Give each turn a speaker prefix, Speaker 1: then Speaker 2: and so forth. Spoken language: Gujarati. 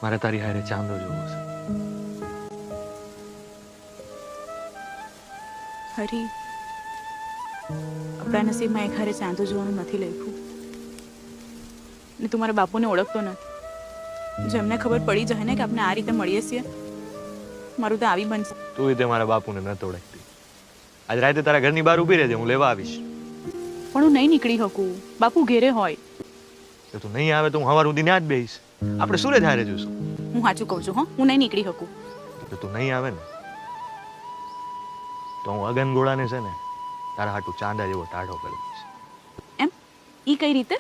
Speaker 1: મારે તારી હારે ચાંદો જોવો છે.
Speaker 2: હરી, આપણા નસીબમાં એક હારે ચાંદો જોવાનું નથી લખ્યું ને તું મારા બાપુને ઓળખતો નથી. જો એમને ખબર પડી જાય ને કે આપણે આ રીતે મળીએ છીએ, મારું તો આવી બનશે.
Speaker 1: તું રીતે મારા બાપુને ન ઓળખતી. આજ રાતે તારા ઘરની બહાર ઊભી રહેજે, હું લેવા આવીશ.
Speaker 2: પણ હું નહીં નીકળી શકું, બાપુ ઘેરે હોય.
Speaker 1: તો તું નહીં આવે તો હું સવાર સુધી ત્યાં જ બેહીશ. આપણે સુરજ હારે જોઈશું.
Speaker 2: હું સાચું કહું છું, હું નહીં નીકળી શકું.
Speaker 1: તો તું નહીં આવે ને તો હું અગન ગોળાને છે ને તારા હાટું ચાંદા જેવો ટાઢો કરી દઈશ.
Speaker 2: એમ? ઈ કઈ રીતે?